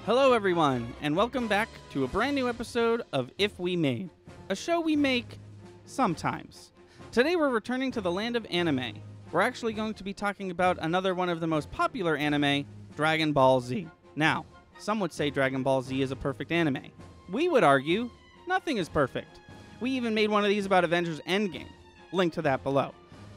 Hello everyone, and welcome back to a brand new episode of If We Made, a show we make sometimes. Today we're returning to the land of anime. We're actually going to be talking about another one of the most popular anime, Dragon Ball Z. Now, some would say Dragon Ball Z is a perfect anime. We would argue nothing is perfect. We even made one of these about Avengers Endgame. Link to that below.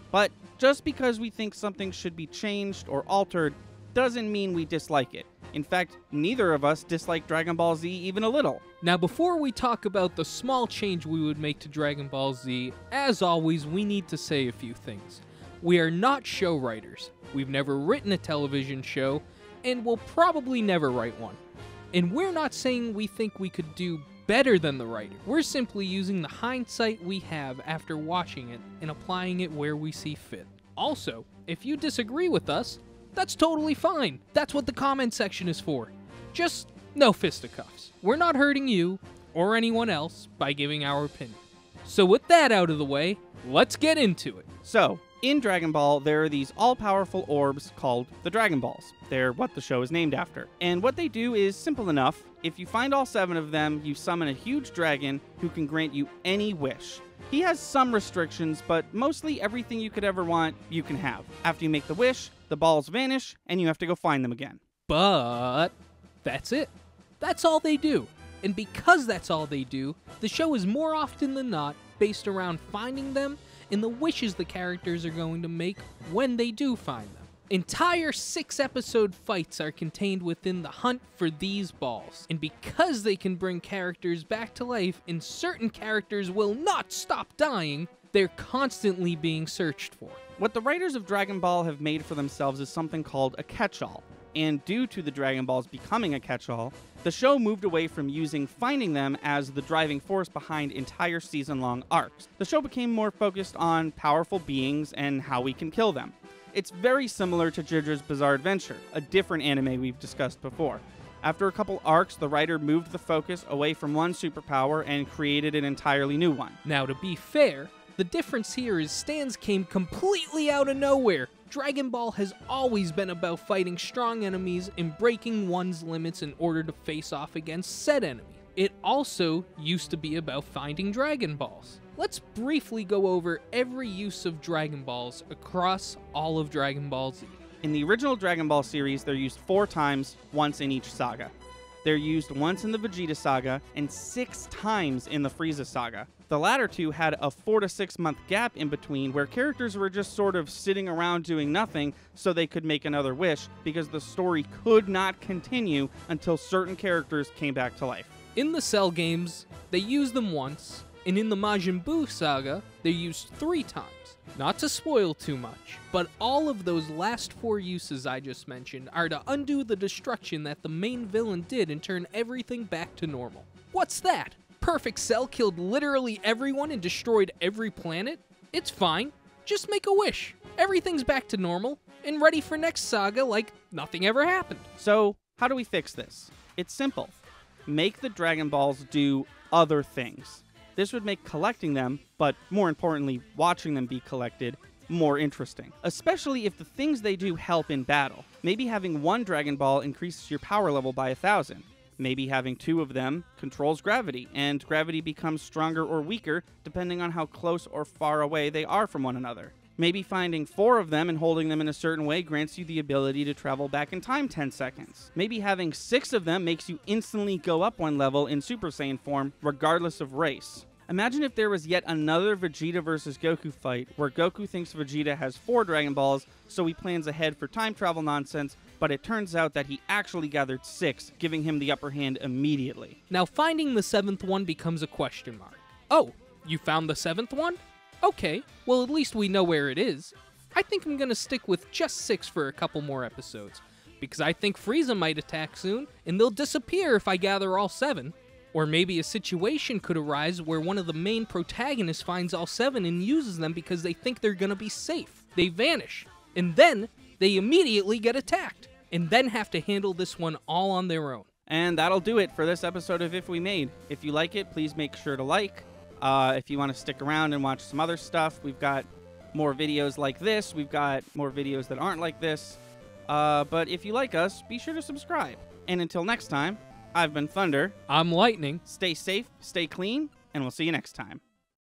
But just because we think something should be changed or altered doesn't mean we dislike it. In fact, neither of us dislike Dragon Ball Z even a little. Now, before we talk about the small change we would make to Dragon Ball Z, as always, we need to say a few things. We are not show writers. We've never written a television show, and we'll probably never write one. And we're not saying we think we could do better than the writer. We're simply using the hindsight we have after watching it and applying it where we see fit. Also, if you disagree with us, that's totally fine. That's what the comment section is for. Just no fisticuffs. We're not hurting you or anyone else by giving our opinion. So with that out of the way, let's get into it. So, in Dragon Ball, there are these all-powerful orbs called the Dragon Balls. They're what the show is named after. And what they do is simple enough. If you find all 7 of them, you summon a huge dragon who can grant you any wish. He has some restrictions, but mostly everything you could ever want, you can have. After you make the wish, the balls vanish, and you have to go find them again. But that's it. That's all they do. And because that's all they do, the show is more often than not based around finding them and the wishes the characters are going to make when they do find them. Entire 6-episode fights are contained within the hunt for these balls. And because they can bring characters back to life and certain characters will not stop dying, they're constantly being searched for. What the writers of Dragon Ball have made for themselves is something called a catch-all. And due to the Dragon Balls becoming a catch-all, the show moved away from using finding them as the driving force behind entire season-long arcs. The show became more focused on powerful beings and how we can kill them. It's very similar to JoJo's Bizarre Adventure, a different anime we've discussed before. After a couple arcs, the writer moved the focus away from one superpower and created an entirely new one. Now, to be fair, the difference here is Stans came completely out of nowhere. Dragon Ball has always been about fighting strong enemies and breaking one's limits in order to face off against said enemy. It also used to be about finding Dragon Balls. Let's briefly go over every use of Dragon Balls across all of Dragon Ball Z. In the original Dragon Ball series, they're used 4 times, once in each saga. They're used once in the Vegeta saga and 6 times in the Frieza saga. The latter two had a 4 to 6 month gap in between where characters were just sort of sitting around doing nothing so they could make another wish because the story could not continue until certain characters came back to life. In the Cell games, they used them once, and in the Majin Buu saga, they're used 3 times. Not to spoil too much, but all of those last 4 uses I just mentioned are to undo the destruction that the main villain did and turn everything back to normal. What's that? Perfect Cell killed literally everyone and destroyed every planet? It's fine. Just make a wish. Everything's back to normal and ready for next saga like nothing ever happened. So, how do we fix this? It's simple. Make the Dragon Balls do other things. This would make collecting them, but more importantly, watching them be collected, more interesting. Especially if the things they do help in battle. Maybe having 1 Dragon Ball increases your power level by 1,000. Maybe having 2 of them controls gravity, and gravity becomes stronger or weaker depending on how close or far away they are from one another. Maybe finding 4 of them and holding them in a certain way grants you the ability to travel back in time 10 seconds. Maybe having 6 of them makes you instantly go up 1 level in Super Saiyan form, regardless of race. Imagine if there was yet another Vegeta versus Goku fight, where Goku thinks Vegeta has 4 Dragon Balls, so he plans ahead for time travel nonsense, but it turns out that he actually gathered 6, giving him the upper hand immediately. Now finding the 7th one becomes a question mark. Oh, you found the 7th one? Okay, well at least we know where it is. I think I'm gonna stick with just 6 for a couple more episodes, because I think Frieza might attack soon, and they'll disappear if I gather all 7. Or maybe a situation could arise where one of the main protagonists finds all 7 and uses them because they think they're gonna be safe. They vanish, and then they immediately get attacked, and then have to handle this one all on their own. And that'll do it for this episode of If We Made. If you like it, please make sure to like. If you want to stick around and watch some other stuff, we've got more videos like this. We've got more videos that aren't like this. But if you like us, be sure to subscribe. And until next time, I've been Thunder. I'm Lightning. Stay safe, stay clean, and we'll see you next time.